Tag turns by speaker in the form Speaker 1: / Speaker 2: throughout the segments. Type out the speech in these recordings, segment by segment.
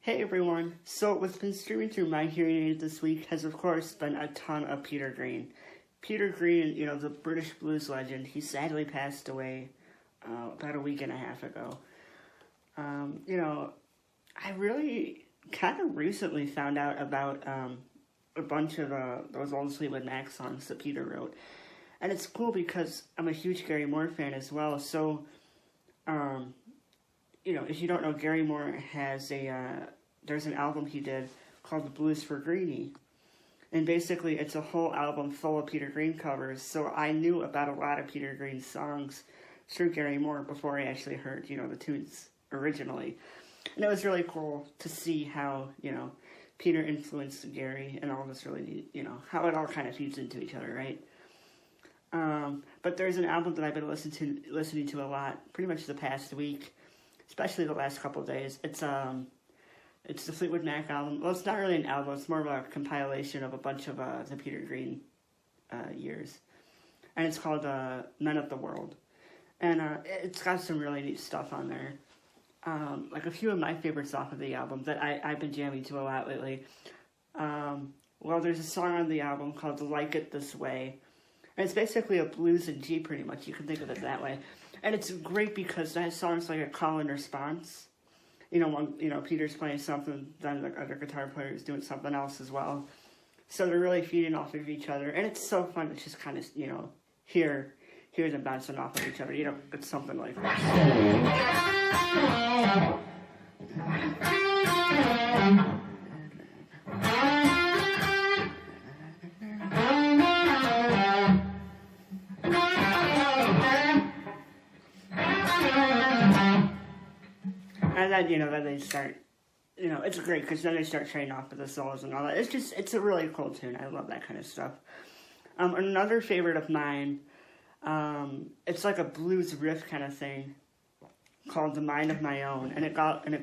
Speaker 1: Hey everyone, so what's been streaming through my hearing aid this week has of course been a ton of Peter Green. Peter Green, the British blues legend, he sadly passed away about a week and a half ago. I really kind of recently found out about a bunch of those old Fleetwood Mac songs that Peter wrote. And it's cool because I'm a huge Gary Moore fan as well, so if you don't know, Gary Moore has there's an album he did called The Blues for Greeny. And basically, it's a whole album full of Peter Green covers, so I knew about a lot of Peter Green songs through Gary Moore before I actually heard, the tunes originally. And it was really cool to see how, Peter influenced Gary and all this really, how it all kind of feeds into each other, right? But there's an album that I've been listening to a lot, pretty much the past week, especially the last couple of days. It's the Fleetwood Mac album. Well, it's not really an album. It's more of a compilation of a bunch of the Peter Green years, and it's called Men of the World. And it's got some really neat stuff on there. Like a few of my favorites off of the album that I've been jamming to a lot lately. Well, there's a song on the album called "Like It This Way." And it's basically a blues in G, pretty much. You can think of it that way. And it's great because that song's like a call and response. When Peter's playing something, then the other guitar player is doing something else as well. So they're really feeding off of each other. And it's so fun to just kind of, hear them bouncing off of each other. It's something like that. And then, then they start, it's great because then they start trading off with the solos and all that. It's a really cool tune. I love that kind of stuff. Another favorite of mine, it's like a blues riff kind of thing called "The Mind of My Own," and it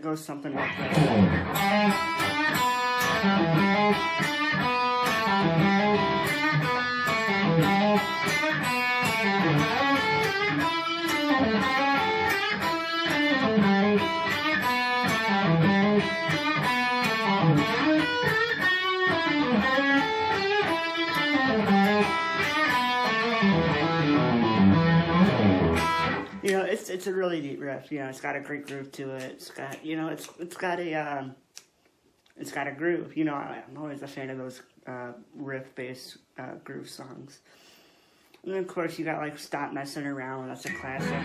Speaker 1: goes something like this. It's a really neat riff. It's got a great groove to it. It's got it's got a groove. I'm always a fan of those riff-based groove songs. And then of course you got like "Stop Messing Around." That's a classic.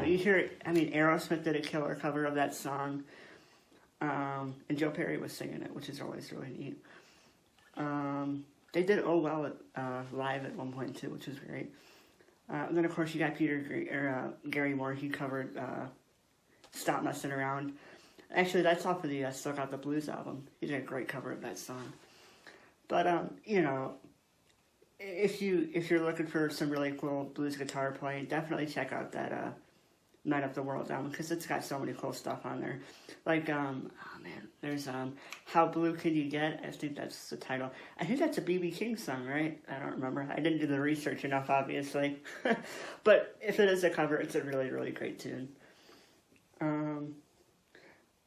Speaker 1: You hear it. I mean, Aerosmith did a killer cover of that song, and Joe Perry was singing it, which is always really neat. They did "Oh Well" live at one point too, which was great. And then, of course, you got Gary Moore. He covered "Stop Messing Around." Actually, that's off of the "Still Got the Blues" album. He did a great cover of that song. But if you're looking for some really cool blues guitar playing, definitely check out that "Men of the World" album because it's got so many cool stuff on there. Like there's "How Blue Can You Get?" I think that's the title. I think that's a B.B. King song, right? I don't remember. I didn't do the research enough, obviously. But if it is a cover, it's a really, really great tune.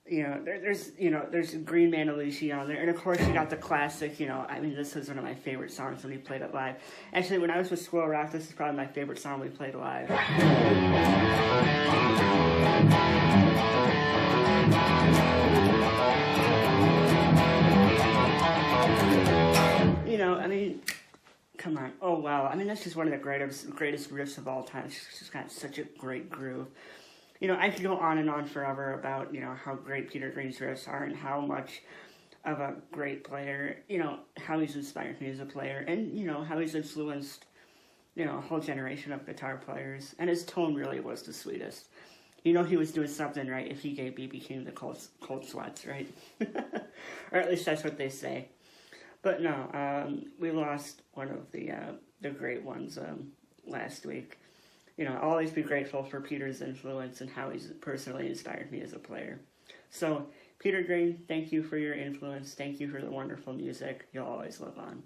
Speaker 1: There's Green Man Alicia on there. And of course you got the classic, this was one of my favorite songs when we played it live. Actually, when I was with Squirrel Rock, this is probably my favorite song we played live. Come on. Oh, wow. That's just one of the greatest riffs of all time. It's just got such a great groove. I could go on and on forever about, how great Peter Green's riffs are and how much of a great player, how he's inspired me as a player and, how he's influenced, a whole generation of guitar players. And his tone really was the sweetest. He was doing something right if he gave B.B. King the cold sweats, right? Or at least that's what they say. But no, we lost one of the great ones last week. I'll always be grateful for Peter's influence and how he's personally inspired me as a player. So, Peter Green, thank you for your influence. Thank you for the wonderful music. You'll always live on.